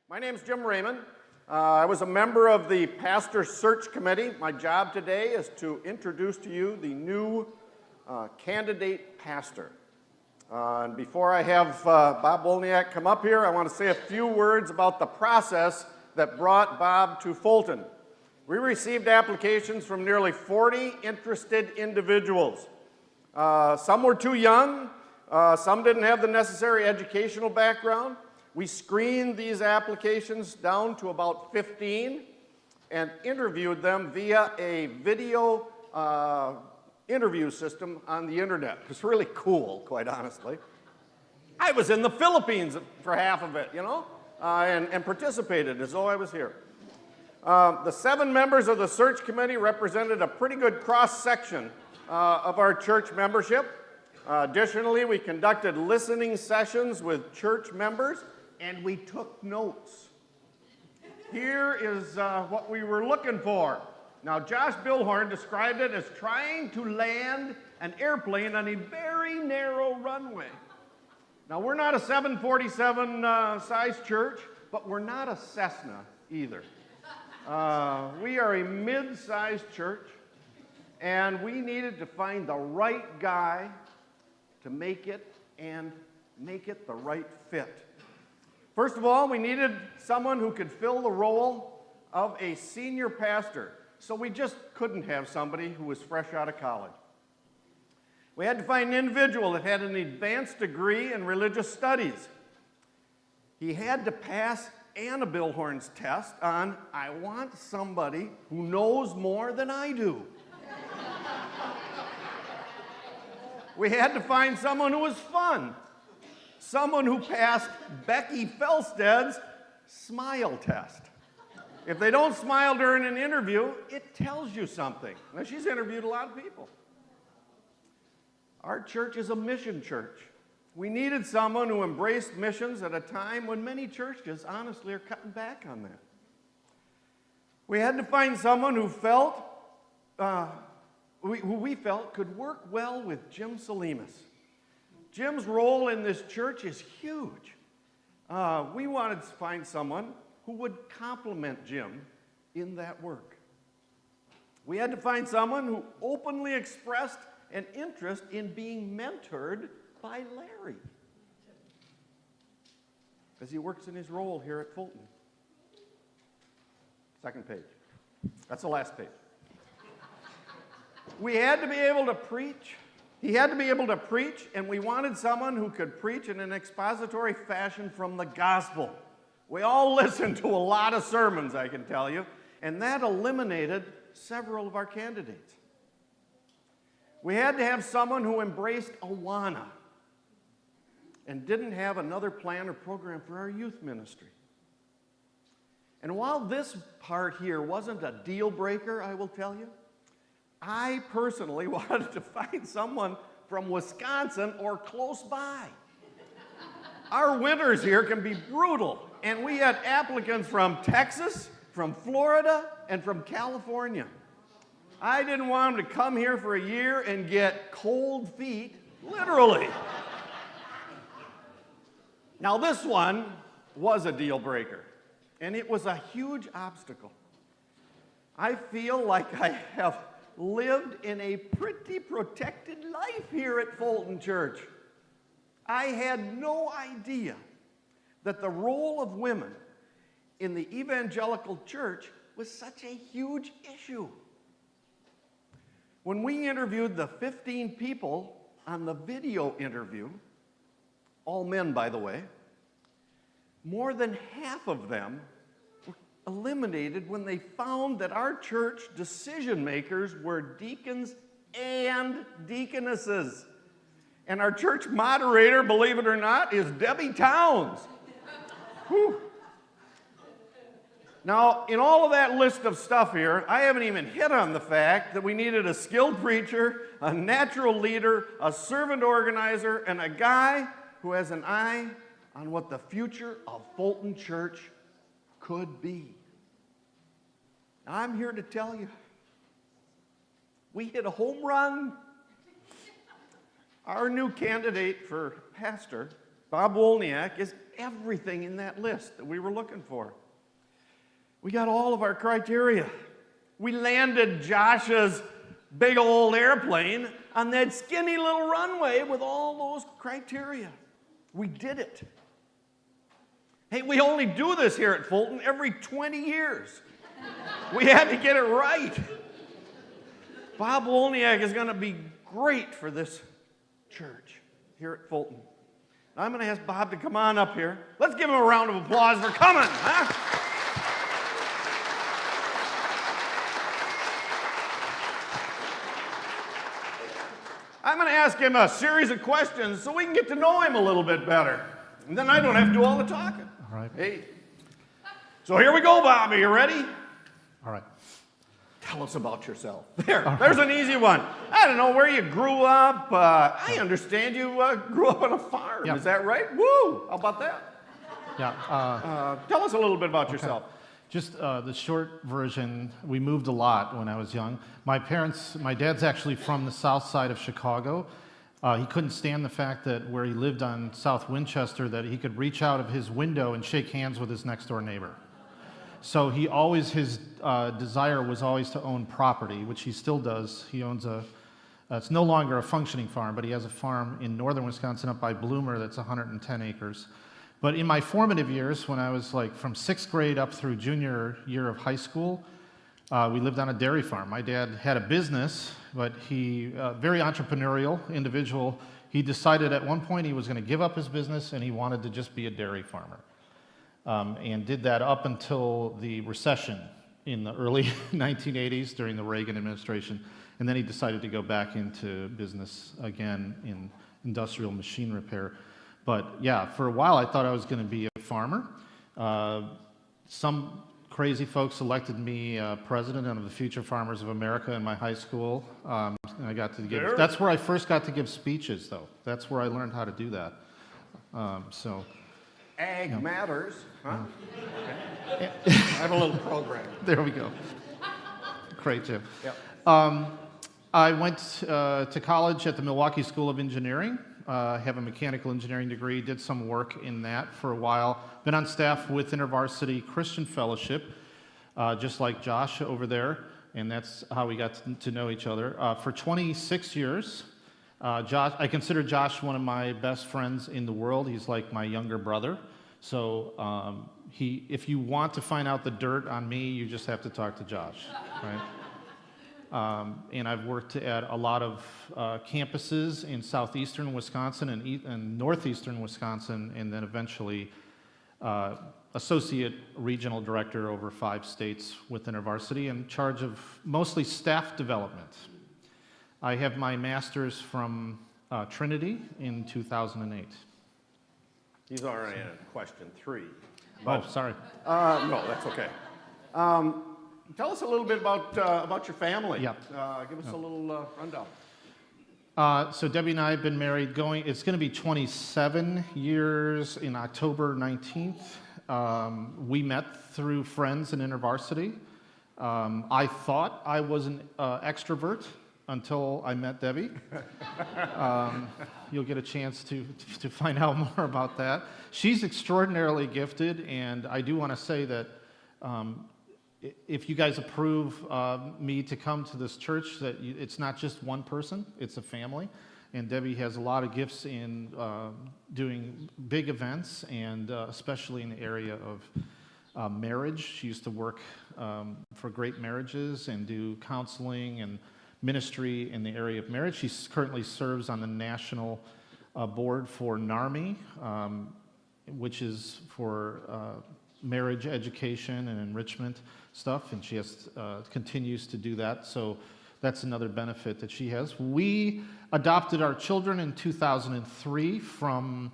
My name's Jim Raymond. I was a member of the Pastor Search Committee. My job today is to introduce to you the new candidate pastor. And before I have Bob Wolniak come up here, I want to say a few words about the process that brought Bob to Fulton. We received applications from nearly 40 interested individuals. Some were too young, some didn't have the necessary educational background. We screened these applications down to about 15 and interviewed them via a video interview system on the internet. It was really cool, quite honestly. I was in the Philippines for half of it, and participated as though I was here. The 7 members of the search committee represented a pretty good cross-section of our church membership. Additionally, we conducted listening sessions with church members, and we took notes. Here is what we were looking for. Now, Josh Billhorn described it as trying to land an airplane on a very narrow runway. Now, we're not a 747 size church, but we're not a Cessna either. We are a mid-sized church, and we needed to find the right guy to make it and make it the right fit. First of all, we needed someone who could fill the role of a senior pastor, so we just couldn't have somebody who was fresh out of college. We had to find an individual that had an advanced degree in religious studies. He had to pass Anna Billhorn's test on, I want somebody who knows more than I do. We had to find someone who was fun. Someone who passed Becky Felsted's smile test. If they don't smile during an interview, it tells you something. Now, she's interviewed a lot of people. Our church is a mission church. We needed someone who embraced missions at a time when many churches, honestly, are cutting back on that. We had to find someone who we felt could work well with Jim Salimas. Jim's role in this church is huge. We wanted to find someone who would complement Jim in that work. We had to find someone who openly expressed an interest in being mentored by Larry, as he works in his role here at Fulton. Second page. That's the last page. We had to be able to preach. He had to be able to preach, and we wanted someone who could preach in an expository fashion from the gospel. We all listened to a lot of sermons, I can tell you, and that eliminated several of our candidates. We had to have someone who embraced Awana and didn't have another plan or program for our youth ministry. And while this part here wasn't a deal breaker, I will tell you, I personally wanted to find someone from Wisconsin or close by. Our winters here can be brutal, and we had applicants from Texas, from Florida, and from California. I didn't want them to come here for a year and get cold feet, literally. Now, this one was a deal breaker, and it was a huge obstacle. I feel like I have lived in a pretty protected life here at Fulton Church. I had no idea that the role of women in the evangelical church was such a huge issue. When we interviewed the 15 people on the video interview, all men, by the way, more than half of them were eliminated when they found that our church decision makers were deacons and deaconesses. And our church moderator, believe it or not, is Debbie Towns. Whew. Now, in all of that list of stuff here, I haven't even hit on the fact that we needed a skilled preacher, a natural leader, a servant organizer, and a guy who has an eye on what the future of Fulton Church could be. I'm here to tell you, we hit a home run. Our new candidate for pastor, Bob Wolniak, is everything in that list that we were looking for. We got all of our criteria. We landed Josh's big old airplane on that skinny little runway with all those criteria. We did it. Hey, we only do this here at Fulton every 20 years. We had to get it right. Bob Wolniak is going to be great for this church here at Fulton. I'm going to ask Bob to come on up here. Let's give him a round of applause for coming, huh? I'm going to ask him a series of questions so we can get to know him a little bit better. And then I don't have to do all the talking. All right. Hey. So here we go, Bob. Are you ready? All right. Tell us about yourself. There's an easy one. I don't know where you grew up. I understand you grew up on a farm. Yeah. Is that right? Woo! How about that? Yeah. Tell us a little bit about yourself. Just the short version, we moved a lot when I was young. My dad's actually from the south side of Chicago. He couldn't stand the fact that where he lived on South Winchester, that he could reach out of his window and shake hands with his next door neighbor. So his desire was always to own property, which he still does. He owns it's no longer a functioning farm, but he has a farm in northern Wisconsin up by Bloomer that's 110 acres. But in my formative years, when I was like from 6th grade up through junior year of high school, we lived on a dairy farm. My dad had a business, but he, very entrepreneurial individual, he decided at one point he was going to give up his business and he wanted to just be a dairy farmer. And did that up until the recession in the early 1980s during the Reagan administration. And then he decided to go back into business again in industrial machine repair. But yeah, for a while I thought I was going to be a farmer. Some crazy folks elected me president of the Future Farmers of America in my high school. And I got to give, that's where I first got to give speeches, though. That's where I learned how to do that. Ag matters, huh? Okay. I have a little program. There we go. Great, Jim. Yep. I went to college at the Milwaukee School of Engineering. Have a mechanical engineering degree, did some work in that for a while. Been on staff with InterVarsity Christian Fellowship, just like Josh over there, and that's how we got to know each other. For 26 years, I consider Josh one of my best friends in the world. He's like my younger brother. So if you want to find out the dirt on me, you just have to talk to Josh, right? And I've worked at a lot of campuses in southeastern Wisconsin and northeastern Wisconsin, and then eventually associate regional director over 5 states with InterVarsity, in charge of mostly staff development. I have my master's from Trinity in 2008. He's already in question 3. But, sorry. No, that's okay. Tell us a little bit about your family. Yeah. Give us a little rundown. So Debbie and I have been married it's going to be 27 years in October 19th. We met through friends in InterVarsity. I thought I was an extrovert until I met Debbie. You'll get a chance to find out more about that. She's extraordinarily gifted, and I do want to say that if you guys approve me to come to this church, that it's not just one person, it's a family. And Debbie has a lot of gifts in doing big events, and especially in the area of marriage. She used to work for Great Marriages and do counseling and ministry in the area of marriage. She currently serves on the national board for NARMI, which is for marriage education and enrichment stuff, and she continues to do that. So that's another benefit that she has. We adopted our children in 2003 from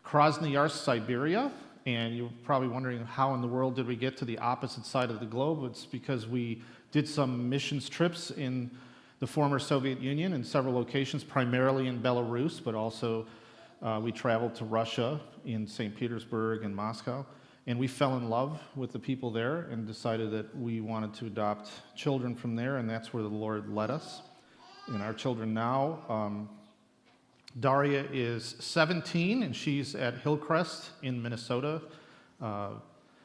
Krasnoyarsk, Siberia, and you're probably wondering how in the world did we get to the opposite side of the globe. It's because we did some missions trips in the former Soviet Union in several locations, primarily in Belarus, but also we traveled to Russia in St. Petersburg and Moscow. And we fell in love with the people there and decided that we wanted to adopt children from there, and that's where the Lord led us. And our children now Daria is 17, and she's at Hillcrest in Minnesota,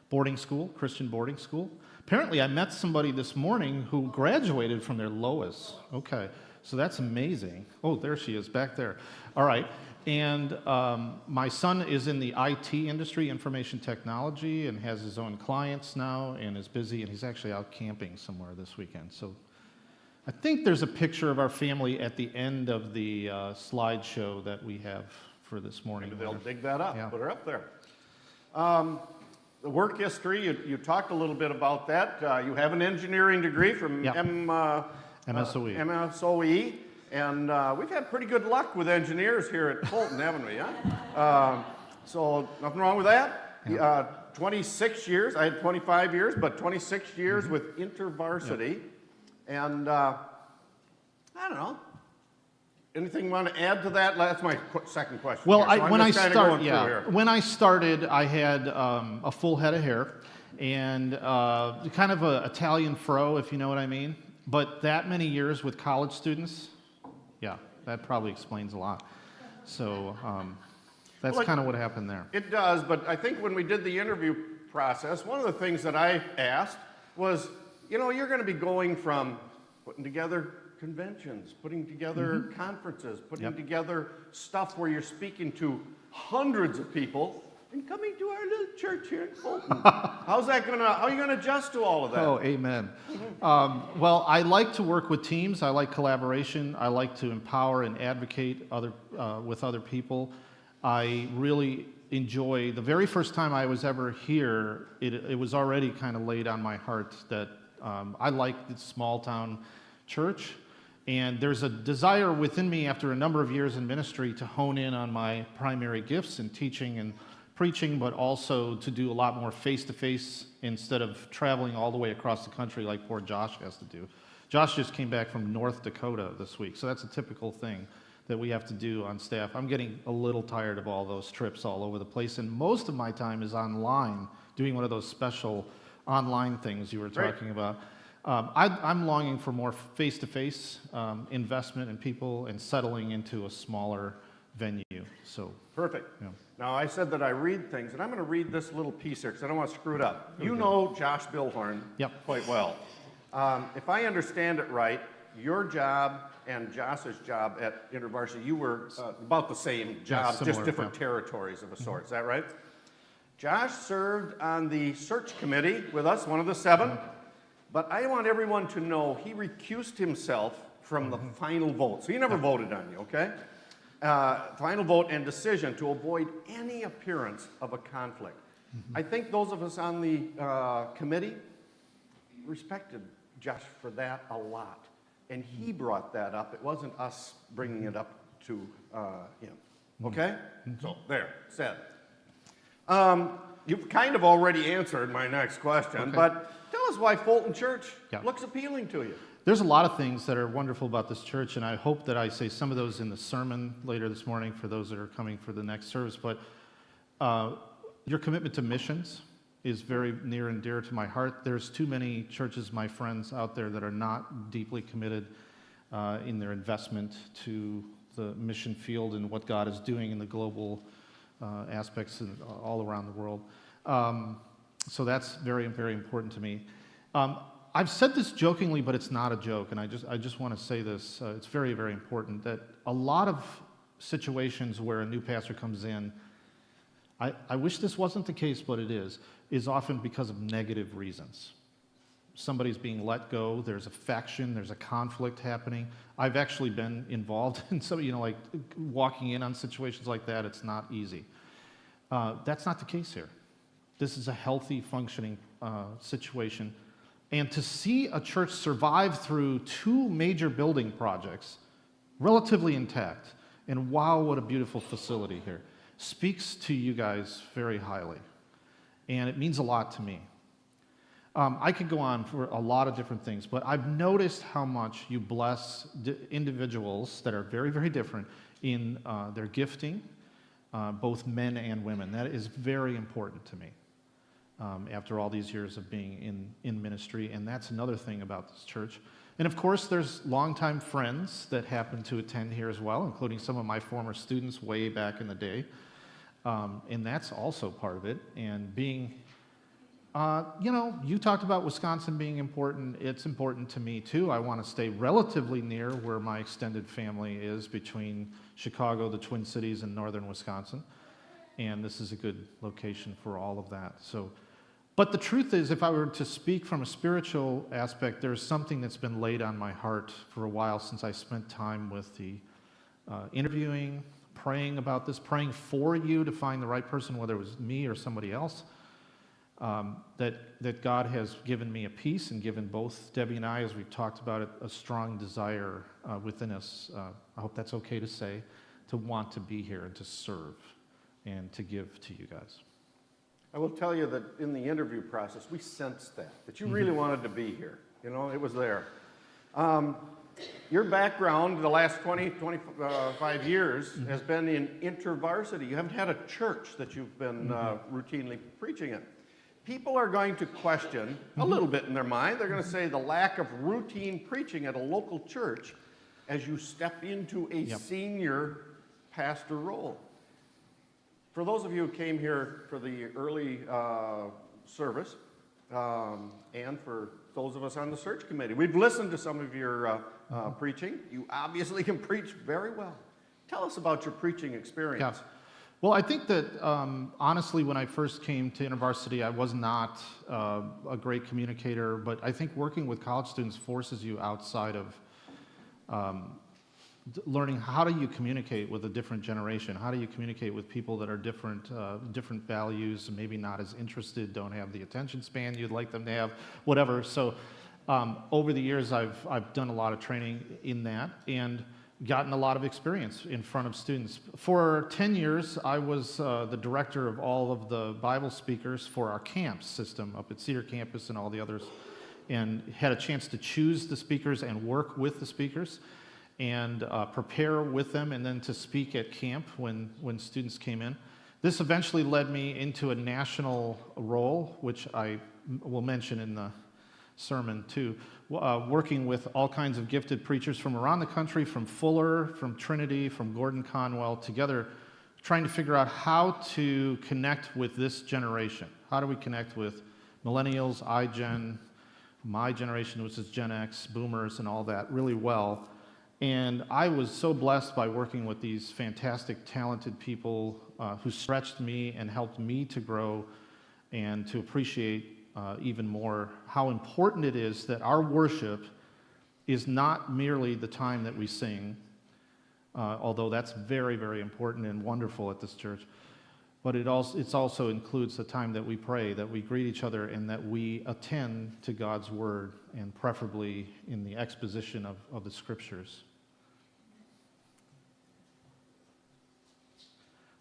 boarding school, Christian boarding school. Apparently, I met somebody this morning who graduated from there, Lois. Okay, so that's amazing. Oh, there she is, back there. All right, and my son is in the IT industry, information technology, and has his own clients now, and is busy, and he's actually out camping somewhere this weekend. So I think there's a picture of our family at the end of the slideshow that we have for this morning. Maybe they'll dig that up, Yeah. put her up there. The work history, you talked a little bit about that. You have an engineering degree from Yeah. MSOE. MSOE, and we've had pretty good luck with engineers here at Fulton, haven't we? Huh? So nothing wrong with that. Yeah. 26 years, I had 25 years, but 26 years with InterVarsity. Yeah. And I don't know. Anything you want to add to that? That's my second question. Well, here. So when I started, I had a full head of hair and kind of an Italian fro, if you know what I mean. But that many years with college students, yeah, that probably explains a lot. So that's kind of what happened there. It does, but I think when we did the interview process, one of the things that I asked was, you know, you're going to be going from putting together conventions, putting together conferences, putting together stuff where you're speaking to hundreds of people, and coming to our little church here in Fulton. How are you gonna adjust to all of that? Oh, amen. Well, I like to work with teams. I like collaboration. I like to empower and advocate with other people. I really enjoy, the very first time I was ever here, it was already kind of laid on my heart that I like the small town church. And there's a desire within me after a number of years in ministry to hone in on my primary gifts in teaching and preaching, but also to do a lot more face-to-face instead of traveling all the way across the country like poor Josh has to do. Josh just came back from North Dakota this week, so that's a typical thing that we have to do on staff. I'm getting a little tired of all those trips all over the place, and most of my time is online, doing one of those special online things you were talking about. I'm longing for more face-to-face investment in people and settling into a smaller venue. So perfect. Yeah. Now, I said that I read things, and I'm going to read this little piece here because I don't want to screw it up. You know Josh Billhorn quite well. If I understand it right, your job and Josh's job at InterVarsity, you were about the same job, similar, just different territories of a sort. Is that right? Josh served on the search committee with us, one of the 7. But I want everyone to know he recused himself from the final vote. So he never voted on you, okay? Final vote and decision to avoid any appearance of a conflict. I think those of us on the committee respected Josh for that a lot. And he brought that up. It wasn't us bringing it up to him. Okay? So there, said. You've kind of already answered my next question, but tell us why Fulton Church looks appealing to you. There's a lot of things that are wonderful about this church, and I hope that I say some of those in the sermon later this morning for those that are coming for the next service. But your commitment to missions is very near and dear to my heart. There's too many churches, my friends out there, that are not deeply committed in their investment to the mission field and what God is doing in the global aspects all around the world. So that's very, very important to me. I've said this jokingly, but it's not a joke, and I just want to say this. It's very, very important that a lot of situations where a new pastor comes in, I wish this wasn't the case, but it is often because of negative reasons. Somebody's being let go, there's a faction, there's a conflict happening. I've actually been involved in some, like walking in on situations like that. It's not easy. That's not the case here. This is a healthy, functioning situation. And to see a church survive through 2 major building projects, relatively intact, and wow, what a beautiful facility here, speaks to you guys very highly. And it means a lot to me. I could go on for a lot of different things, but I've noticed how much you bless individuals that are very, very different in their gifting, both men and women. That is very important to me after all these years of being in ministry, and that's another thing about this church. And of course, there's longtime friends that happen to attend here as well, including some of my former students way back in the day. And that's also part of it. And being, you talked about Wisconsin being important. It's important to me too. I want to stay relatively near where my extended family is between Chicago, the Twin Cities, and northern Wisconsin. And this is a good location for all of that. But the truth is, if I were to speak from a spiritual aspect, there's something that's been laid on my heart for a while since I spent time with the interviewing, praying about this, praying for you to find the right person, whether it was me or somebody else, that God has given me a peace and given both Debbie and I, as we've talked about it, a strong desire within us, I hope that's okay to say, to want to be here and to serve and to give to you guys. I will tell you that in the interview process, we sensed that you really wanted to be here. It was there. Your background the last 25 years has been in intervarsity. You haven't had a church that you've been routinely preaching in. People are going to question a little bit in their mind. They're going to say the lack of routine preaching at a local church as you step into a senior pastor role. For those of you who came here for the early service, and for those of us on the search committee, we've listened to some of your preaching. You obviously can preach very well. Tell us about your preaching experience. Yeah. Well, I think that, honestly, when I first came to InterVarsity, I was not a great communicator, but I think working with college students forces you outside of learning how do you communicate with a different generation? How do you communicate with people that are different values, maybe not as interested, don't have the attention span you'd like them to have, whatever. So over the years, I've done a lot of training in that and gotten a lot of experience in front of students. For 10 years, I was the director of all of the Bible speakers for our camps system up at Cedar Campus and all the others, and had a chance to choose the speakers and work with the speakers and prepare with them, and then to speak at camp when students came in. This eventually led me into a national role, which I will mention in the sermon too, working with all kinds of gifted preachers from around the country, from Fuller, from Trinity, from Gordon Conwell, together trying to figure out how to connect with this generation. How do we connect with millennials, iGen, my generation, which is Gen X, boomers, and all that really well. And I was so blessed by working with these fantastic, talented people who stretched me and helped me to grow and to appreciate even more how important it is that our worship is not merely the time that we sing, although that's very, very important and wonderful at this church, but it also includes the time that we pray, that we greet each other, and that we attend to God's Word, and preferably in the exposition of the Scriptures.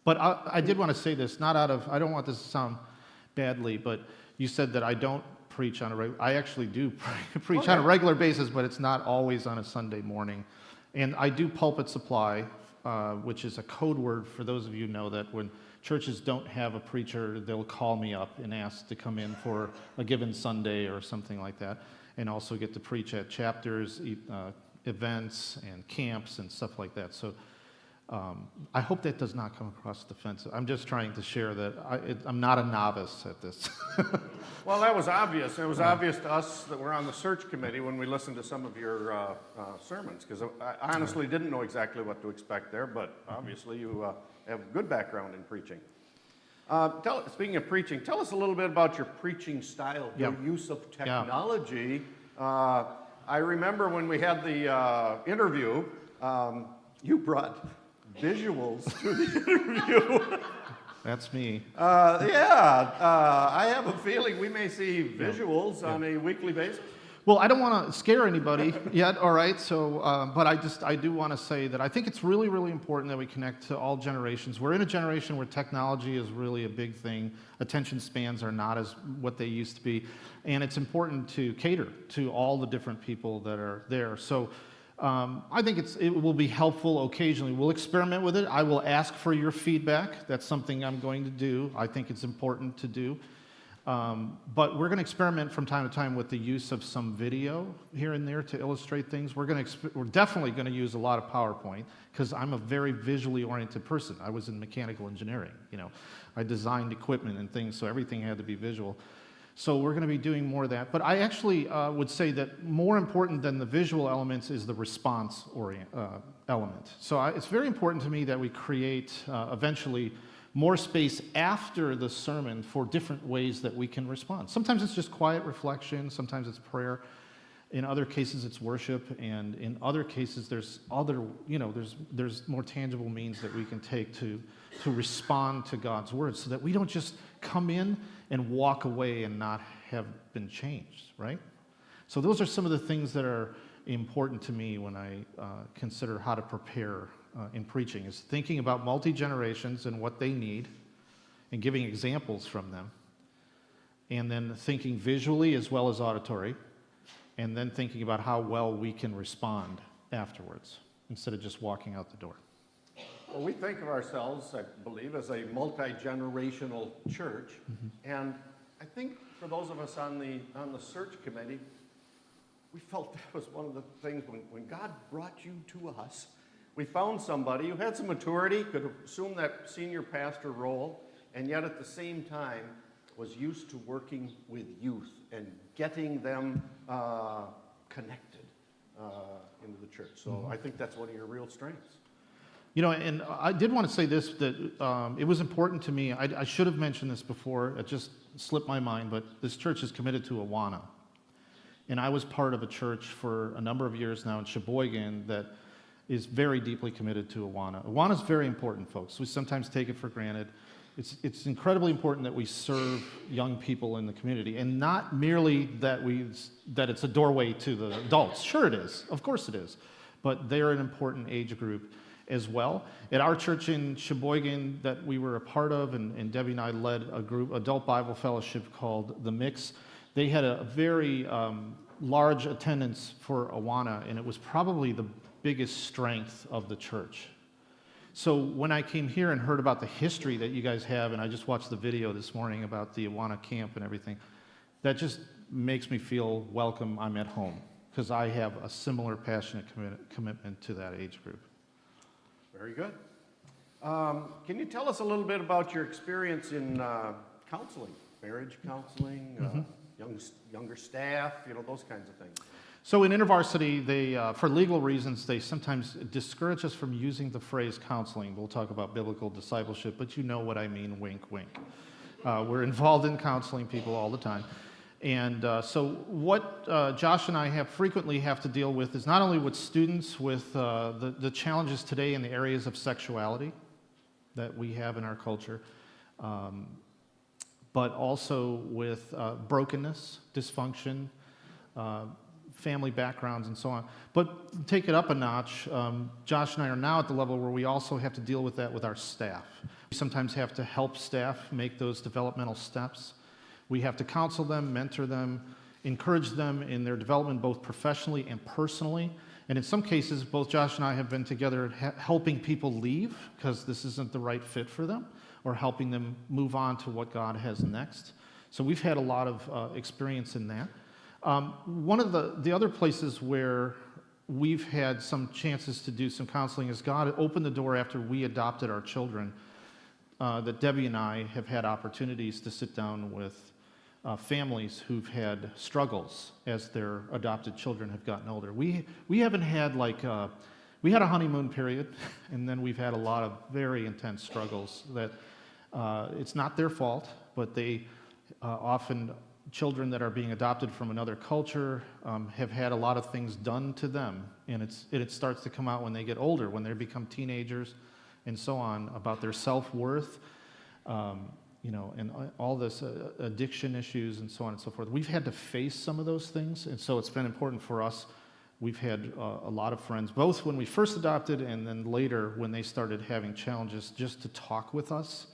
But I did want to say this, I don't want this to sound badly, but you said that I don't preach on a regular, I actually do preach on a regular basis, but it's not always on a Sunday morning. And I do pulpit supply, which is a code word for those of you who know that when churches don't have a preacher, they'll call me up and ask to come in for a given Sunday or something like that, and also get to preach at chapters, events, and camps and stuff like that. So I hope that does not come across defensive. I'm just trying to share that I'm not a novice at this. Well, that was obvious. It was obvious to us that we're on the search committee when we listened to some of your sermons, because I honestly didn't know exactly what to expect there, but obviously you have a good background in preaching. Speaking of preaching, tell us a little bit about your preaching style, your use of technology. I remember when we had the interview, you brought visuals to the interview. That's me. I have a feeling we may see visuals on a weekly basis. Well, I don't want to scare anybody yet, all right? So, but I do want to say that I think it's really, really important that we connect to all generations. We're in a generation where technology is really a big thing. Attention spans are not as what they used to be. And it's important to cater to all the different people that are there. So, I think it will be helpful occasionally. We'll experiment with it. I will ask for your feedback. That's something I'm going to do. I think it's important to do. But we're going to experiment from time to time with the use of some video here and there to illustrate things. We're definitely going to use a lot of PowerPoint because I'm a very visually oriented person. I was in mechanical engineering. I designed equipment and things, so everything had to be visual. So we're going to be doing more of that. But I actually would say that more important than the visual elements is the response element. So it's very important to me that we create eventually more space after the sermon for different ways that we can respond. Sometimes it's just quiet reflection, sometimes it's prayer. In other cases it's worship, and in other cases there's more tangible means that we can take to respond to God's word so that we don't just come in and walk away and not have been changed, right? So those are some of the things that are important to me when I consider how to prepare in preaching, is thinking about multi-generations and what they need and giving examples from them, and then thinking visually as well as auditory, and then thinking about how well we can respond afterwards instead of just walking out the door. Well, we think of ourselves, I believe, as a multi-generational church, and I think for those of us on the search committee, we felt that was one of the things when God brought you to us. We found somebody who had some maturity, could assume that senior pastor role, and yet at the same time was used to working with youth and getting them connected into the church. So I think that's one of your real strengths. And I did want to say this, that it was important to me. I should have mentioned this before. It just slipped my mind, but this church is committed to Awana. And I was part of a church for a number of years now in Sheboygan that is very deeply committed to Awana. Awana is very important, folks. We sometimes take it for granted. It's incredibly important that we serve young people in the community, and not merely that it's a doorway to the adults. Sure it is. Of course it is. But they're an important age group as well. At our church in Sheboygan that we were a part of, and Debbie and I led a group, adult Bible fellowship called The Mix, they had a very large attendance for Awana, and it was probably the biggest strength of the church. So when I came here and heard about the history that you guys have, and I just watched the video this morning about the Awana camp and everything, that just makes me feel welcome. I'm at home, because I have a similar passionate commitment to that age group. Very good. Can you tell us a little bit about your experience in counseling, marriage counseling, younger staff, those kinds of things? So in InterVarsity, they, for legal reasons, they sometimes discourage us from using the phrase counseling. We'll talk about biblical discipleship, but you know what I mean, wink, wink. We're involved in counseling people all the time. And so what Josh and I frequently have to deal with is not only with students, with the challenges today in the areas of sexuality that we have in our culture, but also with brokenness, dysfunction, family backgrounds, and so on. But take it up a notch, Josh and I are now at the level where we also have to deal with that with our staff. We sometimes have to help staff make those developmental steps. We have to counsel them, mentor them, encourage them in their development both professionally and personally. And in some cases, both Josh and I have been together helping people leave because this isn't the right fit for them, or helping them move on to what God has next. So we've had a lot of experience in that. One of the other places where we've had some chances to do some counseling is God opened the door after we adopted our children, that Debbie and I have had opportunities to sit down with families who've had struggles as their adopted children have gotten older. We haven't had we had a honeymoon period, and then we've had a lot of very intense struggles that it's not their fault, but they often, children that are being adopted from another culture have had a lot of things done to them, and it starts to come out when they get older, when they become teenagers and so on, about their self-worth, and all this addiction issues and so on and so forth. We've had to face some of those things, and so it's been important for us. We've had a lot of friends, both when we first adopted and then later when they started having challenges, just to talk with us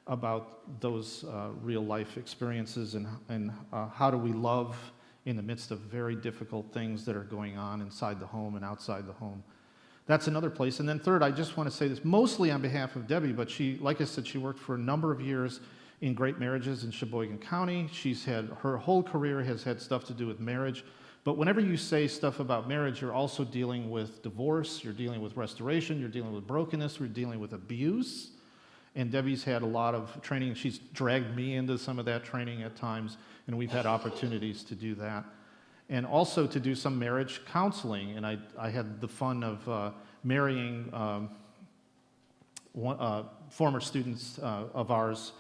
about those real life experiences and how do we love in the midst of very difficult things that are going on inside the home and outside the home. That's another place. And then third, I just want to say this mostly on behalf of Debbie, but she, like I said, she worked for a number of years in Great Marriages in Sheboygan County. She's had, her whole career has had stuff to do with marriage. But whenever you say stuff about marriage, you're also dealing with divorce, you're dealing with restoration, you're dealing with brokenness, you're dealing with abuse. And Debbie's had a lot of training. She's dragged me into some of that training at times, and we've had opportunities to do that. And also to do some marriage counseling. And I had the fun of marrying former students of ours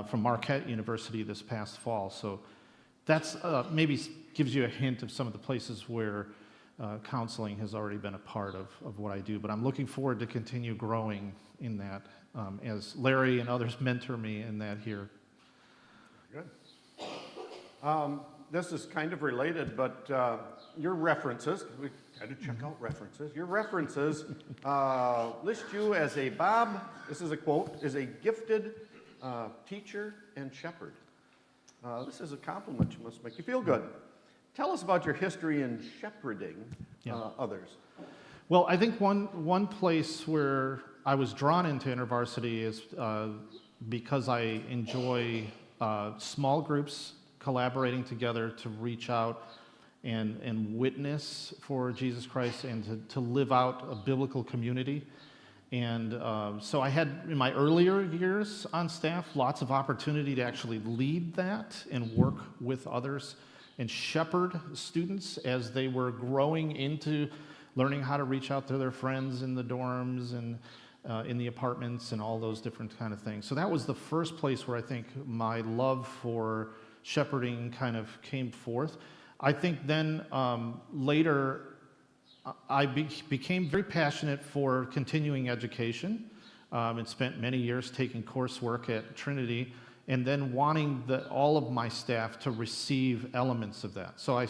from Marquette University this past fall. So that's maybe gives you a hint of some of the places where counseling has already been a part of what I do. But I'm looking forward to continue growing in that as Larry and others mentor me in that here. Good. This is kind of related, but your references, we had to check out references. Your references list you as a Bob, this is a quote, is a gifted teacher and shepherd. This is a compliment you must make you feel good. Tell us about your history in shepherding others. Well, I think one place where I was drawn into InterVarsity is because I enjoy small groups collaborating together to reach out and witness for Jesus Christ and to live out a biblical community. And so I had, in my earlier years on staff, lots of opportunity to actually lead that and work with others and shepherd students as they were growing into learning how to reach out to their friends in the dorms and in the apartments and all those different kind of things. So that was the first place where I think my love for shepherding kind of came forth. I think then later I became very passionate for continuing education and spent many years taking coursework at Trinity and then wanting all of my staff to receive elements of that. So I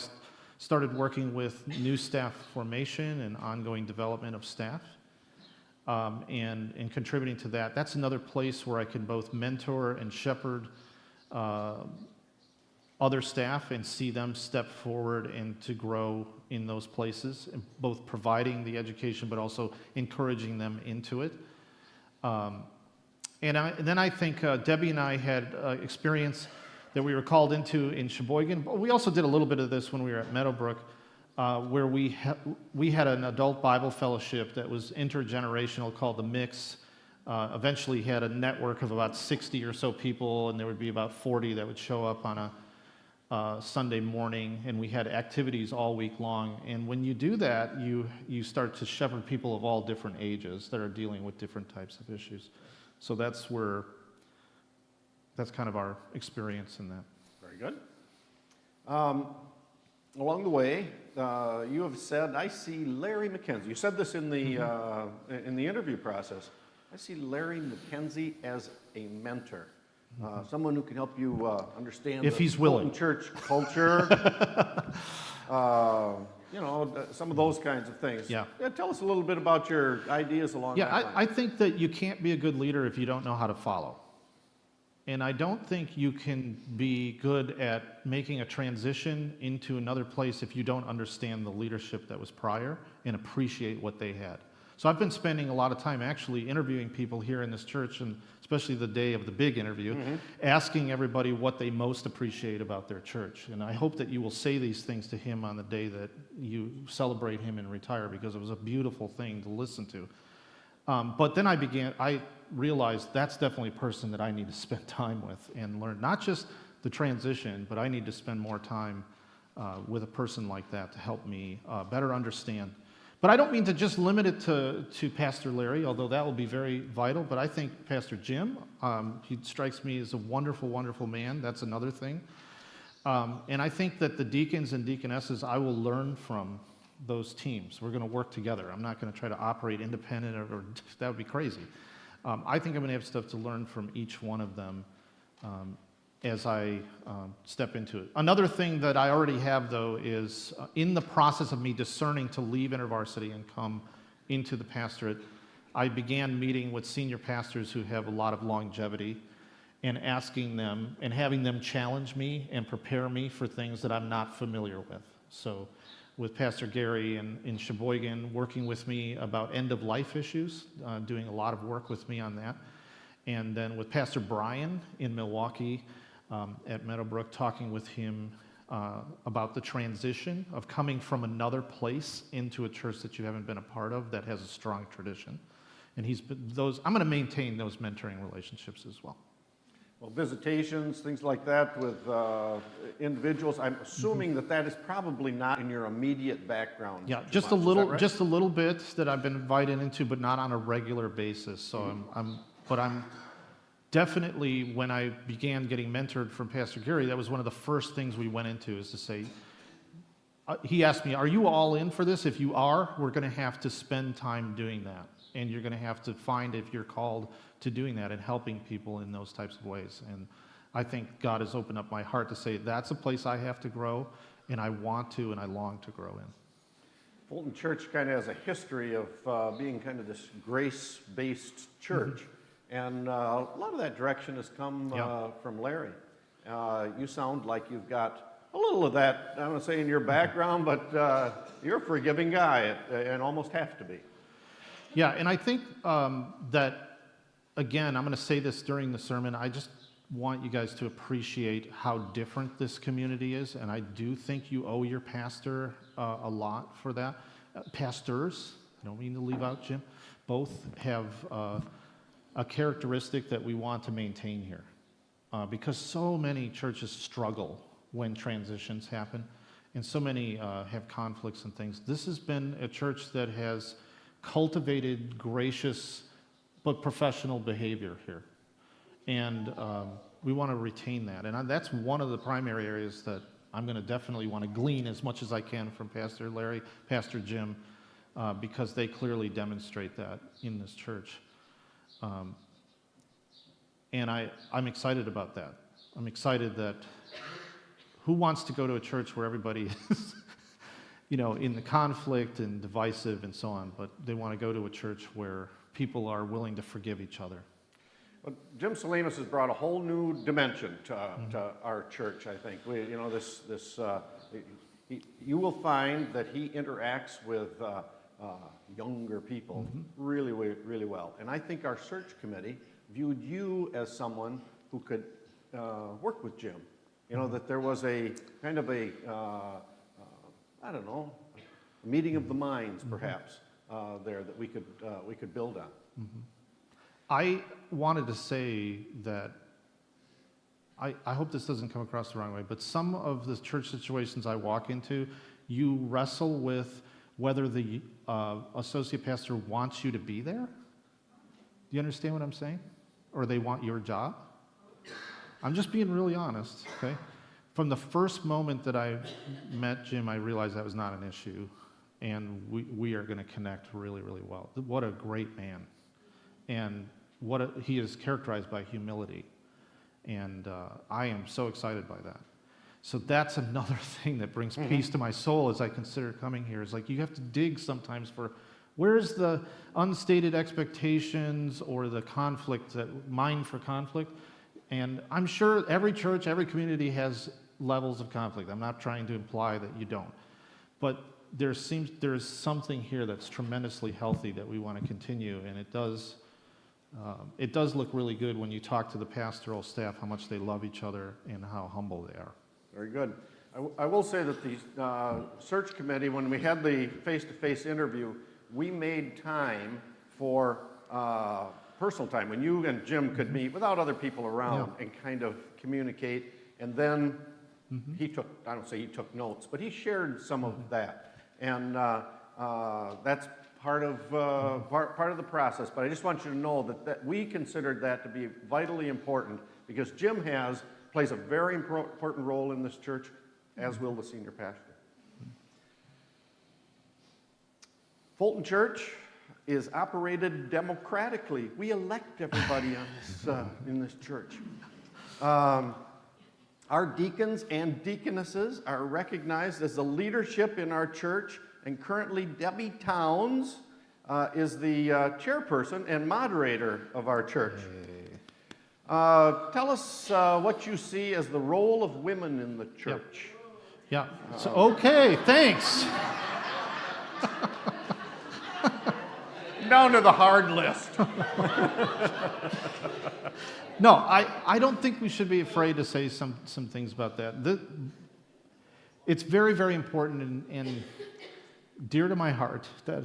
started working with new staff formation and ongoing development of staff and contributing to that. That's another place where I can both mentor and shepherd other staff and see them step forward and to grow in those places, and both providing the education but also encouraging them into it. And then I think Debbie and I had experience that we were called into in Sheboygan. But we also did a little bit of this when we were at Meadowbrook, where we had an adult Bible fellowship that was intergenerational called The Mix. Eventually had a network of about 60 or so people, and there would be about 40 that would show up on a Sunday morning, and we had activities all week long. And when you do that, you start to shepherd people of all different ages that are dealing with different types of issues. So that's kind of our experience in that. Very good. Along the way, you have said, I see Larry McKenzie. You said this in the interview process. I see Larry McKenzie as a mentor. Someone who can help you understand if the he's willing. Fulton church culture, some of those kinds of things. Yeah. Tell us a little bit about your ideas along that line. I think that you can't be a good leader if you don't know how to follow. And I don't think you can be good at making a transition into another place if you don't understand the leadership that was prior and appreciate what they had. So I've been spending a lot of time actually interviewing people here in this church, and especially the day of the big interview, asking everybody what they most appreciate about their church. And I hope that you will say these things to him on the day that you celebrate him and retire, because it was a beautiful thing to listen to. But then I realized that's definitely a person that I need to spend time with and learn, not just the transition, but I need to spend more time with a person like that to help me better understand. But I don't mean to just limit it to Pastor Larry, although that will be very vital, but I think Pastor Jim, he strikes me as a wonderful, wonderful man. That's another thing. And I think that the deacons and deaconesses, I will learn from those teams. We're going to work together. I'm not going to try to operate independent, or that would be crazy. I think I'm going to have stuff to learn from each one of them as I step into it. Another thing that I already have, though, is in the process of me discerning to leave InterVarsity and come into the pastorate, I began meeting with senior pastors who have a lot of longevity and asking them and having them challenge me and prepare me for things that I'm not familiar with. So with Pastor Gary in Sheboygan, working with me about end-of-life issues, doing a lot of work with me on that. And then with Pastor Brian in Milwaukee at Meadowbrook, talking with him about the transition of coming from another place into a church that you haven't been a part of that has a strong tradition. And I'm going to maintain those mentoring relationships as well. Well, visitations, things like that with individuals, I'm assuming that is probably not in your immediate background. Yeah, too just much. a little, Is that right? just a little bit that I've been invited into, but not on a regular basis. So I'm definitely, when I began getting mentored from Pastor Gary, that was one of the first things we went into, is to say, he asked me, are you all in for this? If you are, we're going to have to spend time doing that. And you're going to have to find if you're called to doing that and helping people in those types of ways. And I think God has opened up my heart to say, that's a place I have to grow, and I want to, and I long to grow in. Fulton Church kind of has a history of being kind of this grace-based church. And a lot of that direction has come from Larry. You sound like you've got a little of that, I don't want to say in your background, but you're a forgiving guy and almost have to be. Yeah, and I think that, again, I'm going to say this during the sermon, I just want you guys to appreciate how different this community is, and I do think you owe your pastor a lot for that. Pastors, I don't mean to leave out Jim, both have a characteristic that we want to maintain here, because so many churches struggle when transitions happen, and so many have conflicts and things. This has been a church that has cultivated gracious but professional behavior here, and we want to retain that. And that's one of the primary areas that I'm going to definitely want to glean as much as I can from Pastor Larry, Pastor Jim, because they clearly demonstrate that in this church. And I'm excited about that. I'm excited that who wants to go to a church where everybody is in the conflict and divisive and so on, but they want to go to a church where people are willing to forgive each other. Well, Jim Salinas has brought a whole new dimension to our church, I think. You will find that he interacts with younger people really, really well. And I think our search committee viewed you as someone who could work with Jim. That there was a kind of a meeting of the minds, perhaps, there that we could build on. I wanted to say that I hope this doesn't come across the wrong way, but some of the church situations I walk into, you wrestle with whether the associate pastor wants you to be there. Do you understand what I'm saying? Or they want your job? I'm just being really honest, okay? From the first moment that I met Jim, I realized that was not an issue, and we are going to connect really, really well. What a great man. And he is characterized by humility, and I am so excited by that. So that's another thing that brings peace to my soul as I consider coming here. Is like you have to dig sometimes for where's the unstated expectations or the conflict, mind for conflict. And I'm sure every church, every community has levels of conflict. I'm not trying to imply that you don't, but there's something here that's tremendously healthy that we want to continue, and it does look really good when you talk to the pastoral staff, how much they love each other and how humble they are. Very good. I will say that the search committee, when we had the face-to-face interview, we made time for personal time, when you and Jim could meet without other people around and kind of communicate. And then he took, I don't say he took notes, but he shared some of that. And that's part of the process. But I just want you to know that we considered that to be vitally important, because Jim plays a very important role in this church, as will the senior pastor. Fulton Church is operated democratically. We elect everybody in this church. Our deacons and deaconesses are recognized as the leadership in our church, and currently Debbie Towns is the chairperson and moderator of our church. Tell us what you see as the role of women in the church. Yeah. So, okay, thanks. down to the hard list. No, I don't think we should be afraid to say some things about that. It's very, very important and dear to my heart that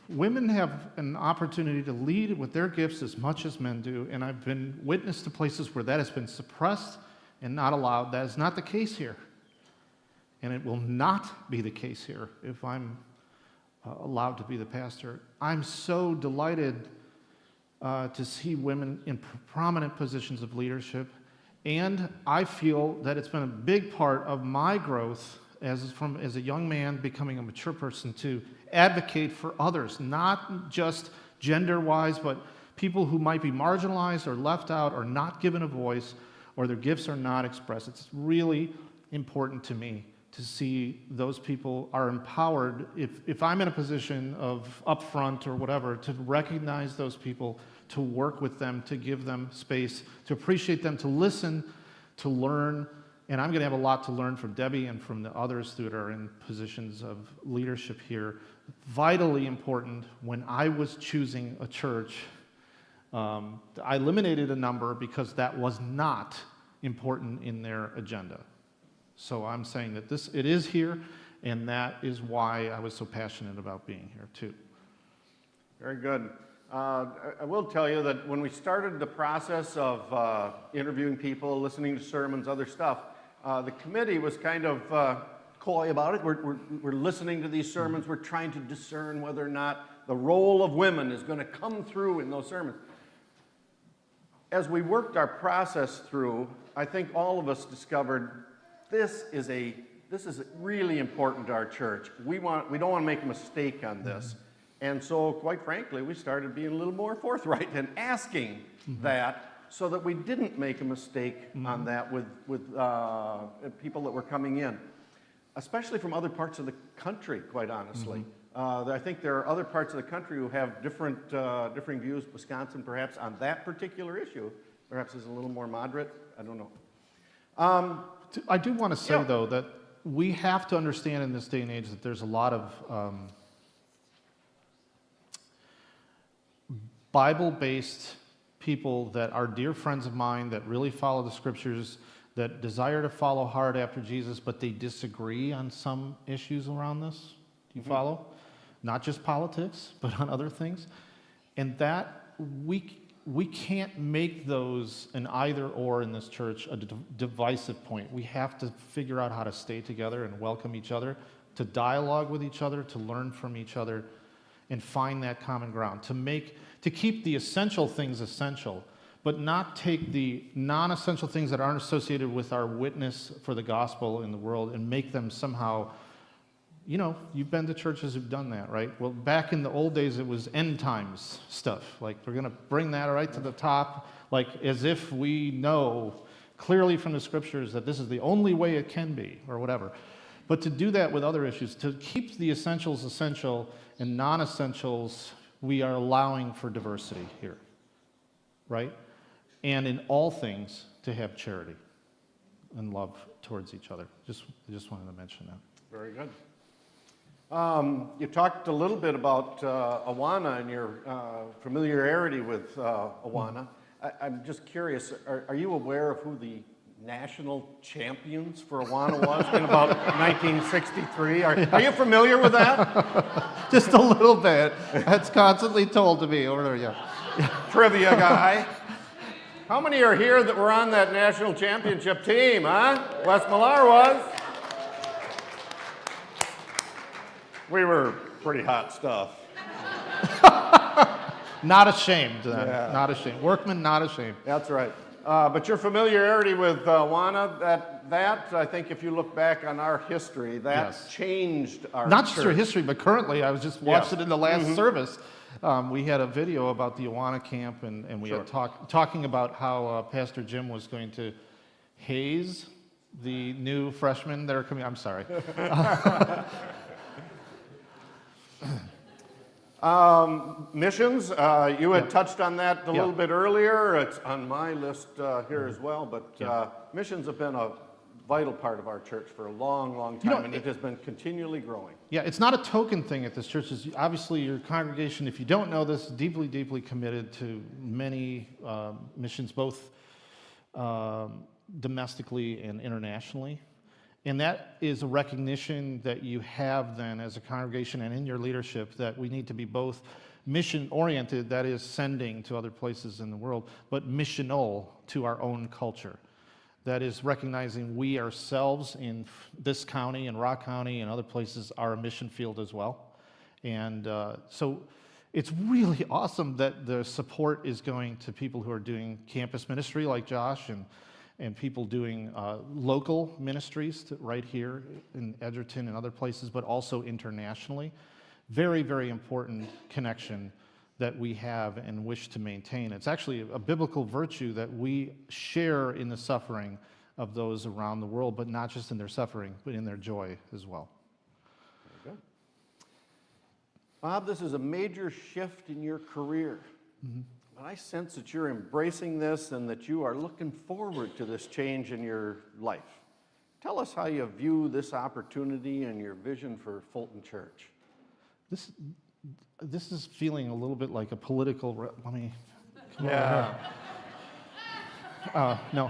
women have an opportunity to lead with their gifts as much as men do, and I've been witness to places where that has been suppressed and not allowed. That is not the case here, and it will not be the case here if I'm allowed to be the pastor. I'm so delighted to see women in prominent positions of leadership, and I feel that it's been a big part of my growth as a young man becoming a mature person to advocate for others, not just gender-wise, but people who might be marginalized or left out or not given a voice or their gifts are not expressed. It's really important to me to see those people are empowered, if I'm in a position of upfront or whatever, to recognize those people, to work with them, to give them space, to appreciate them, to listen, to learn. And I'm going to have a lot to learn from Debbie and from the others that are in positions of leadership here. Vitally important, when I was choosing a church, I eliminated a number because that was not important in their agenda. So I'm saying that it is here, and that is why I was so passionate about being here too. Very good. I will tell you that when we started the process of interviewing people, listening to sermons, other stuff, the committee was kind of coy about it. We're listening to these sermons. We're trying to discern whether or not the role of women is going to come through in those sermons. As we worked our process through, I think all of us discovered this is really important to our church. We don't want to make a mistake on this. And so, quite frankly, we started being a little more forthright and asking that so that we didn't make a mistake on that with people that were coming in, especially from other parts of the country, quite honestly. I think there are other parts of the country who have different views. Wisconsin, perhaps, on that particular issue, perhaps is a little more moderate. I don't know. I do want to say, though, that we have to understand in this day and age that there's a lot of Bible-based people that are dear friends of mine that really follow the scriptures, that desire to follow hard after Jesus, but they disagree on some issues around this. Do you follow? Not just politics, but on other things. And that we can't make those an either or in this church a divisive point. We have to figure out how to stay together and welcome each other, to dialogue with each other, to learn from each other, and find that common ground, to keep the essential things essential, but not take the non-essential things that aren't associated with our witness for the gospel in the world and make them somehow, you've been to churches who've done that, right? Well, back in the old days, it was end times stuff. Like, we're going to bring that right to the top, like as if we know clearly from the scriptures that this is the only way it can be, or whatever. But to do that with other issues, to keep the essentials essential and non-essentials, we are allowing for diversity here, right? And in all things, to have charity and love towards each other. I just wanted to mention that. Very good. You talked a little bit about Awana and your familiarity with Awana. I'm just curious, are you aware of who the national champions for Awana was in about 1963? Are you familiar with that? Just a little bit. That's constantly told to me over there, yeah. Trivia guy. How many are here that were on that national championship team, huh? Wes Millar was. We were pretty hot stuff. Not ashamed, then. Yeah. Not ashamed. Workman, not ashamed. That's right. But your familiarity with Awana, that I think if you look back on our history, that changed our Not just church. our history, but currently. I was just watching it in the last service. We had a video about the Awana camp, and we had talking about how Pastor Jim was going to haze the new freshmen that are coming. I'm sorry. Missions, you had touched on that a little bit earlier. It's on my list here as well, but missions have been a vital part of our church for a long, long time, and it has been continually growing. Yeah, it's not a token thing at this church. It's obviously, your congregation, if you don't know this, deeply, deeply committed to many missions, both domestically and internationally. And that is a recognition that you have then as a congregation and in your leadership, that we need to be both mission-oriented, that is sending to other places in the world, but missional to our own culture. That is recognizing we ourselves in this county and Rock County and other places are a mission field as well. And so it's really awesome that the support is going to people who are doing campus ministry like Josh, and people doing local ministries right here in Edgerton and other places, but also internationally. Very, very important connection that we have and wish to maintain. It's actually a biblical virtue that we share in the suffering of those around the world, but not just in their suffering, but in their joy as well. Very good. Bob, this is a major shift in your career. Mm-hmm. But I sense that you're embracing this and that you are looking forward to this change in your life. Tell us how you view this opportunity and your vision for Fulton Church. This is feeling a little bit like a political. Let me. Come on. No.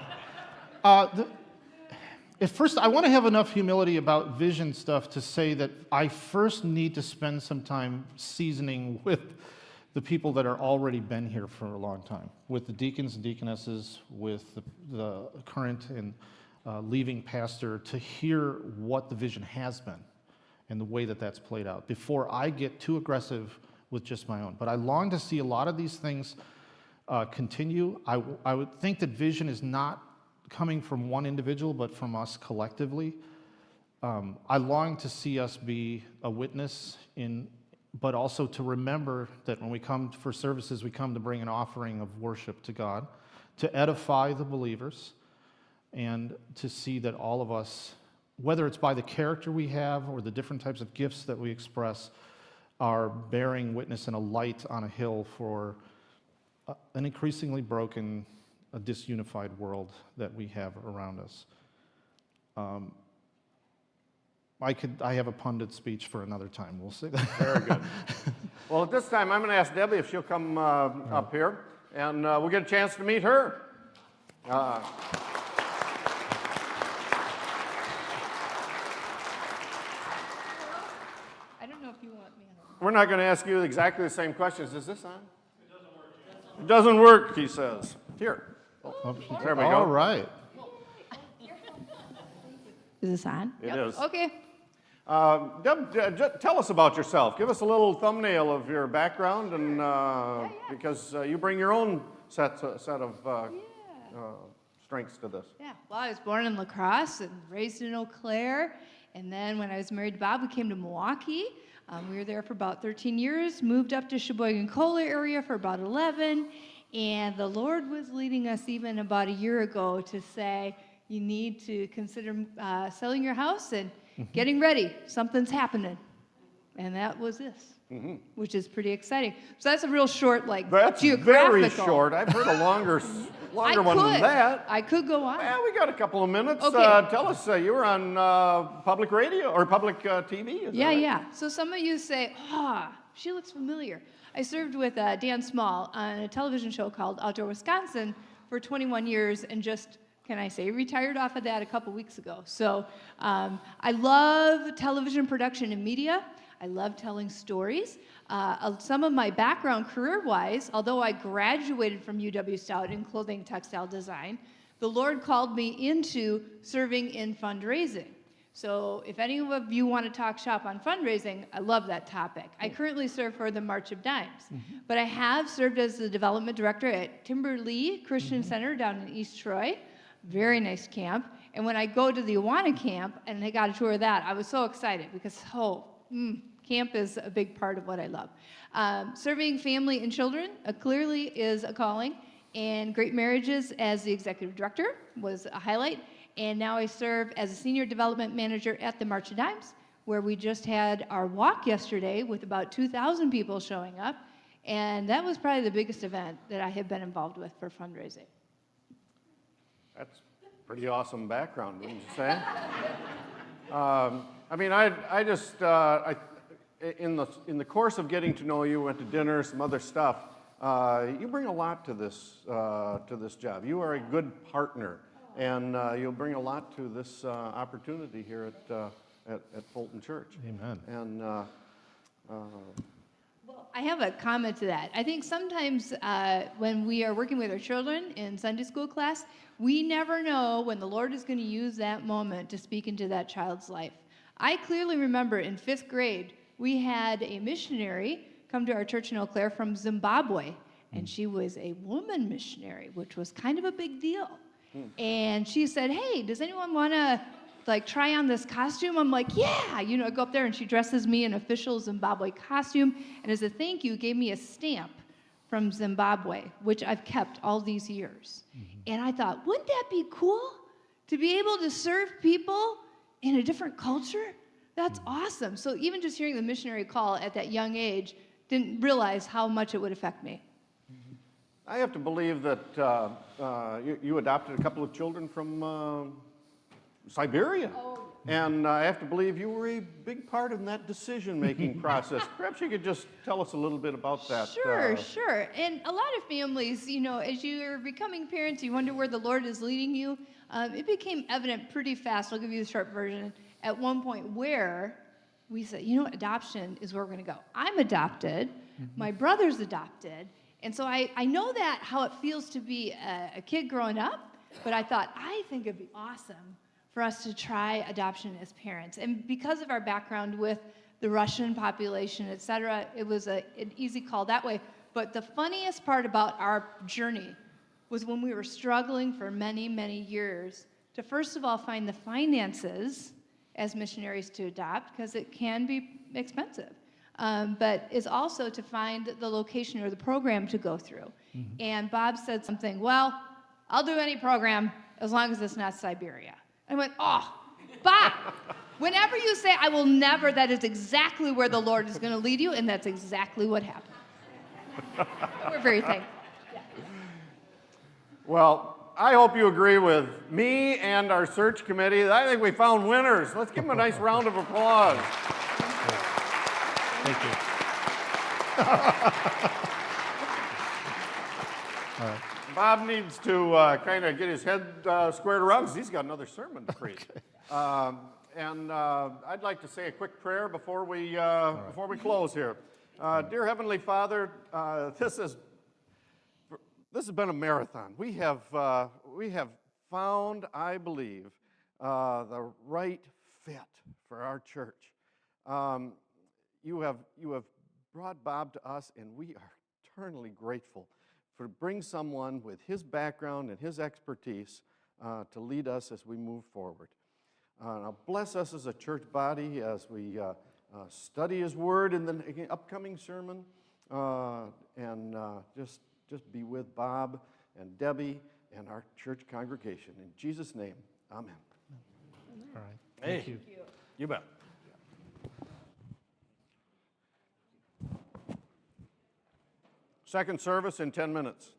At first, I want to have enough humility about vision stuff to say that I first need to spend some time seasoning with the people that are already been here for a long time, with the deacons and deaconesses, with the current and leaving pastor, to hear what the vision has been and the way that that's played out before I get too aggressive with just my own. But I long to see a lot of these things continue. I would think that vision is not coming from one individual, but from us collectively. I long to see us be a witness but also to remember that when we come for services, we come to bring an offering of worship to God, to edify the believers, and to see that all of us, whether it's by the character we have or the different types of gifts that we express, are bearing witness and a light on a hill for an increasingly broken, a disunified world that we have around us. I have a pundit speech for another time. We'll say that. Very good. Well, at this time, I'm going to ask Debbie if she'll come up here, and we'll get a chance to meet her. I don't know if you want me on. We're not going to ask you exactly the same questions. Is this on? It doesn't work. It doesn't work, he says. Here. Oh, there we go. All right. Is this on? It is. Okay. Deb, tell us about yourself. Give us a little thumbnail of your background, and because you bring your own set of strengths to this. Yeah. Well, I was born in La Crosse and raised in Eau Claire, and then when I was married to Bob, we came to Milwaukee. We were there for about 13 years, moved up to Sheboygan-Kohler area for about 11, and the Lord was leading us even about a year ago to say, you need to consider selling your house and getting ready. Something's happening. And that was this, which is pretty exciting. So that's a real short, that's geographical. Very short. I've heard a longer one than that. I could go on. Well, we got a couple of minutes. Okay. Tell us, you were on public radio or public TV? Is that right? Yeah. So some of you say, she looks familiar. I served with Dan Small on a television show called Outdoor Wisconsin for 21 years and just, can I say, retired off of that a couple weeks ago. So I love television production and media. I love telling stories. Some of my background career-wise, although I graduated from UW Stout in clothing textile design, the Lord called me into serving in fundraising. So if any of you want to talk shop on fundraising, I love that topic. I currently serve for the March of Dimes, but I have served as the development director at Timberley Christian Center down in East Troy. Very nice camp. And when I go to the Awana camp, and I got a tour of that, I was so excited because, camp is a big part of what I love. Serving family and children clearly is a calling, and Great Marriages as the executive director was a highlight. And now I serve as a senior development manager at the March of Dimes, where we just had our walk yesterday with about 2,000 people showing up. And that was probably the biggest event that I have been involved with for fundraising. Pretty awesome background, wouldn't you say? I mean, in the course of getting to know you, went to dinner, some other stuff. You bring a lot to this job. You are a good partner, and you'll bring a lot to this opportunity here at Fulton Church. Amen. And Well, I have a comment to that. I think sometimes when we are working with our children in Sunday school class, we never know when the Lord is going to use that moment to speak into that child's life. I clearly remember in 5th grade, we had a missionary come to our church in Eau Claire from Zimbabwe, and she was a woman missionary, which was kind of a big deal. And she said, "Hey, does anyone want to try on this costume?" I'm like, "Yeah." I go up there and she dresses me in official Zimbabwe costume, and as a thank you, gave me a stamp from Zimbabwe, which I've kept all these years. And I thought, wouldn't that be cool to be able to serve people in a different culture? That's awesome. So even just hearing the missionary call at that young age, didn't realize how much it would affect me. I have to believe that you adopted a couple of children from Siberia. And I have to believe you were a big part in that decision-making process. Perhaps you could just tell us a little bit about that. Sure. And a lot of families, as you're becoming parents, you wonder where the Lord is leading you. It became evident pretty fast, I'll give you the short version, at one point where we said, adoption is where we're going to go. I'm adopted, my brother's adopted, and so I know that how it feels to be a kid growing up, but I thought, I think it'd be awesome for us to try adoption as parents. And because of our background with the Russian population, et cetera, it was an easy call that way. But the funniest part about our journey was when we were struggling for many, many years to first of all find the finances as missionaries to adopt, because it can be expensive, but is also to find the location or the program to go through. And Bob said something, "Well, I'll do any program as long as it's not Siberia." I went, "Oh, Bob, whenever you say I will never, that is exactly where the Lord is going to lead you," and that's exactly what happened. We're very thankful. Well, I hope you agree with me and our search committee. I think we found winners. Let's give them a nice round of applause. Thank you. All right. Bob needs to kind of get his head squared around because he's got another sermon to preach. And I'd like to say a quick prayer before we close here. Dear Heavenly Father, this has been a marathon. We have found, I believe, the right fit for our church. You have brought Bob to us, and we are eternally grateful for bring someone with his background and his expertise to lead us as we move forward. Now bless us as a church body as we study His Word in the upcoming sermon, and just be with Bob and Debbie and our church congregation. In Jesus' name, amen. All right. Thank you. You bet. Second service in 10 minutes.